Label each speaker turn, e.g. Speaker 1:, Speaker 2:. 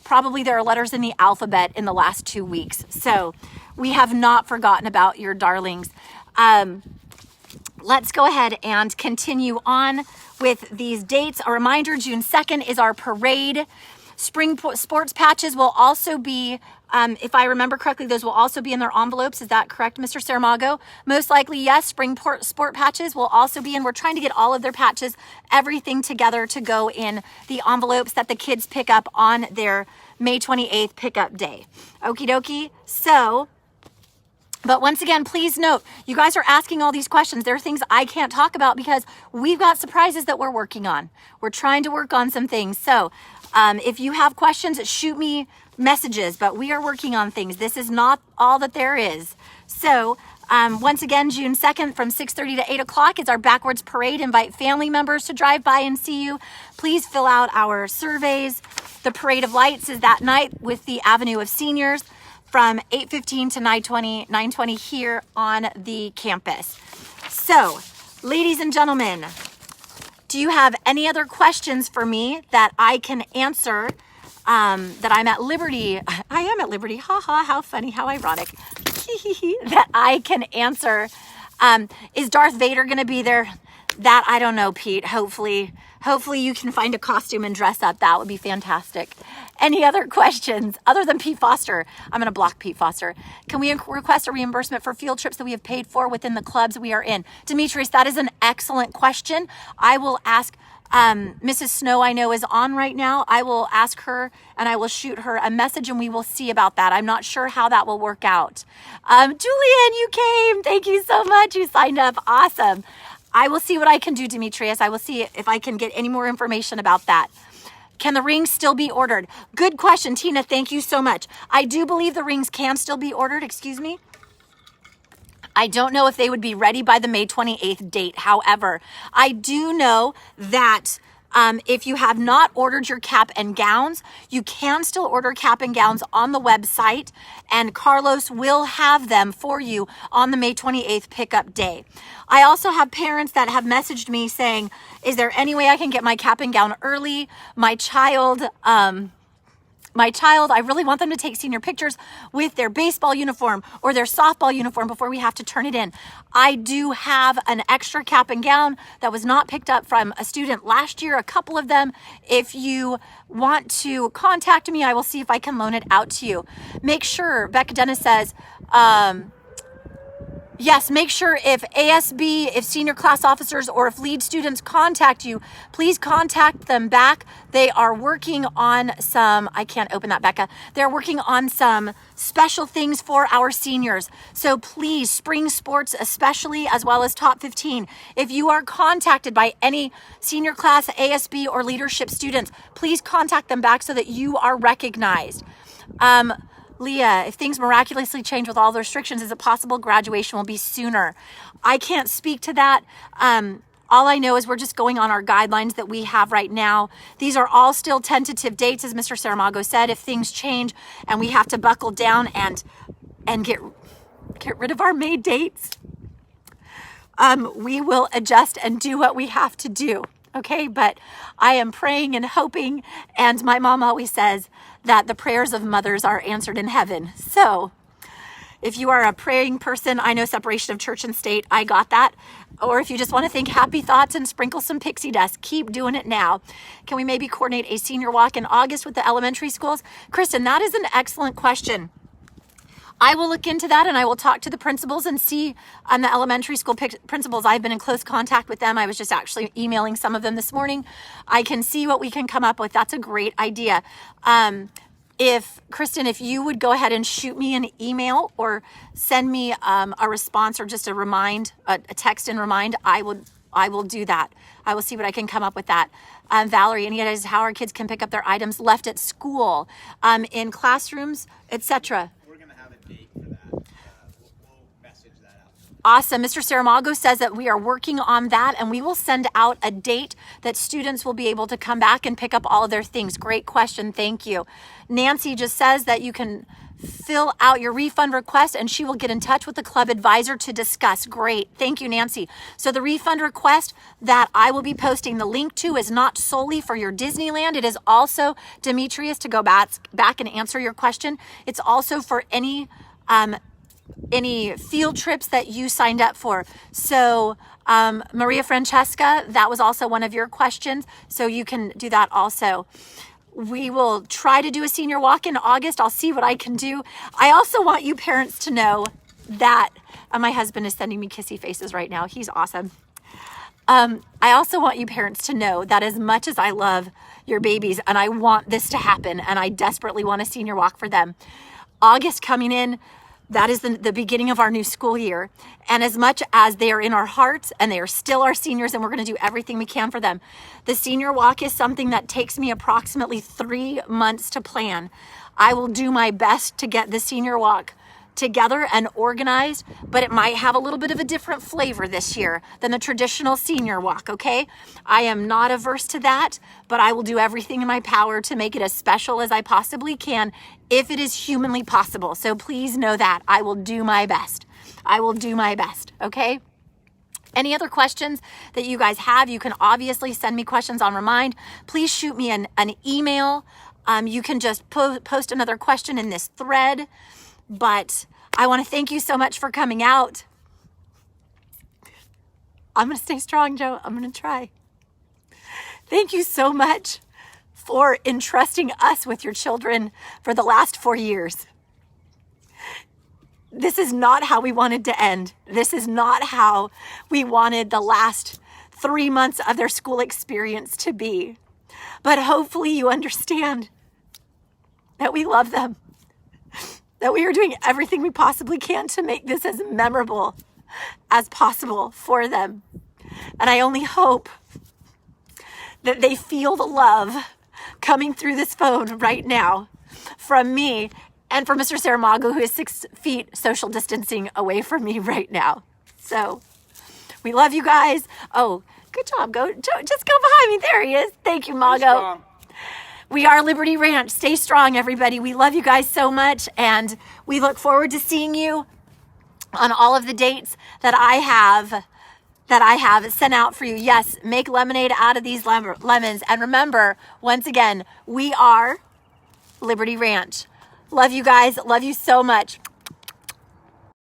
Speaker 1: Probably there are letters in the alphabet in the last 2 weeks. So we have not forgotten about your darlings. Let's go ahead and continue on with these dates. A reminder, June 2nd is our parade. Spring sports patches will also be, if I remember correctly, those will also be in their envelopes. Is that correct, Mr. Saramago? Most likely, yes. Spring sport patches will also be in. We're trying to get all of their patches, everything together to go in the envelopes that the kids pick up on their May 28th pickup day. Okie dokie. So, but once again, please note, you guys are asking all these questions. There are things I can't talk about because we've got surprises that we're working on. We're trying to work on some things. So if you have questions, shoot me messages, but we are working on things. This is not all that there is. So once again, June 2nd from 6:30 to 8 o'clock is our backwards parade. Invite family members to drive by and see you. Please fill out our surveys. The Parade of Lights is that night with the Avenue of Seniors from 8:15 to 9:20 here on the campus. So, ladies and gentlemen, do you have any other questions for me that I can answer? That I'm at liberty. I am at liberty. Ha ha, how funny, how ironic. That I can answer. Is Darth Vader going to be there? That I don't know, Pete. Hopefully you can find a costume and dress up. That would be fantastic. Any other questions other than Pete Foster? I'm going to block Pete Foster. Can we request a reimbursement for field trips that we have paid for within the clubs we are in? Demetrius, that is an excellent question. I will ask Mrs. Snow, I know, is on right now. I will ask her and I will shoot her a message and we will see about that. I'm not sure how that will work out. Julian, you came. Thank you so much. You signed up. Awesome. I will see what I can do, Demetrius. I will see if I can get any more information about that. Can the rings still be ordered? Good question, Tina. Thank you so much. I do believe the rings can still be ordered. Excuse me. I don't know if they would be ready by the May 28th date. However, I do know that if you have not ordered your cap and gowns, you can still order cap and gowns on the website, and Carlos will have them for you on the May 28th pickup day. I also have parents that have messaged me saying, is there any way I can get my cap and gown early? My child, I really want them to take senior pictures with their baseball uniform or their softball uniform before we have to turn it in. I do have an extra cap and gown that was not picked up from a student last year, a couple of them. If you want to contact me, I will see if I can loan it out to you. Make sure, Becca Dennis says, yes, make sure if ASB, if senior class officers, or if lead students contact you, please contact them back. They are working on some, I can't open that, Becca. They're working on some special things for our seniors. So please, spring sports especially, as well as top 15. If you are contacted by any senior class, ASB, or leadership students, please contact them back so that you are recognized. Leah, if things miraculously change with all the restrictions, is it possible graduation will be sooner? I can't speak to that. All I know is we're just going on our guidelines that we have right now. These are all still tentative dates, as Mr. Saramago said. If things change and we have to buckle down and get rid of our May dates, we will adjust and do what we have to do. Okay, but I am praying and hoping, and my mom always says that the prayers of mothers are answered in heaven. So if you are a praying person, I know separation of church and state, I got that. Or if you just want to think happy thoughts and sprinkle some pixie dust, keep doing it now. Can we maybe coordinate a senior walk in August with the elementary schools? Kristen, that is an excellent question. I will look into that and I will talk to the principals and see on the elementary school principals. I've been in close contact with them. I was just actually emailing some of them this morning. I can see what we can come up with. That's a great idea. If Kristen, if you would go ahead and shoot me an email or send me a response or just a text and remind, I will do that. I will see what I can come up with that. Valerie, any ideas how our kids can pick up their items left at school, in classrooms, etc.? Awesome. Mr. Saramago says that we are working on that, and we will send out a date that students will be able to come back and pick up all of their things. Great question. Thank you. Nancy just says that you can fill out your refund request and she will get in touch with the club advisor to discuss. Great. Thank you, Nancy. So the refund request that I will be posting the link to is not solely for your Disneyland. It is also, Demetrius, to go back and answer your question, it's also for any field trips that you signed up for. So Maria Francesca, that was also one of your questions. So you can do that also. We will try to do a senior walk in August. I'll see what I can do. I also want you parents to know that, my husband is sending me kissy faces right now. He's awesome. I also want you parents to know that as much as I love your babies and I want this to happen and I desperately want a senior walk for them, August coming in, that is the beginning of our new school year. And as much as they are in our hearts and they are still our seniors and we're going to do everything we can for them, the senior walk is something that takes me approximately 3 months to plan. I will do my best to get the senior walk together and organized, but it might have a little bit of a different flavor this year than the traditional senior walk, okay? I am not averse to that, but I will do everything in my power to make it as special as I possibly can if it is humanly possible. So please know that I will do my best. I will do my best, okay? Any other questions that you guys have, you can obviously send me questions on Remind. Please shoot me an email. You can just post another question in this thread. But I want to thank you so much for coming out. I'm going to stay strong, Joe. I'm going to try. Thank you so much for entrusting us with your children for the last 4 years. This is not how we wanted to end. This is not how we wanted the last 3 months of their school experience to be. But hopefully you understand that we love them, that we are doing everything we possibly can to make this as memorable as possible for them. And I only hope that they feel the love coming through this phone right now from me and from Mr. Saramago, who is 6 feet social distancing away from me right now. So we love you guys. Oh, good job. Just go behind me. There he is. Thank you, Mago. We are Liberty Ranch. Stay strong, everybody. We love you guys so much, and we look forward to seeing you on all of the dates that I have sent out for you. Yes, make lemonade out of these lemons. And remember, once again, we are Liberty Ranch. Love you guys. Love you so much.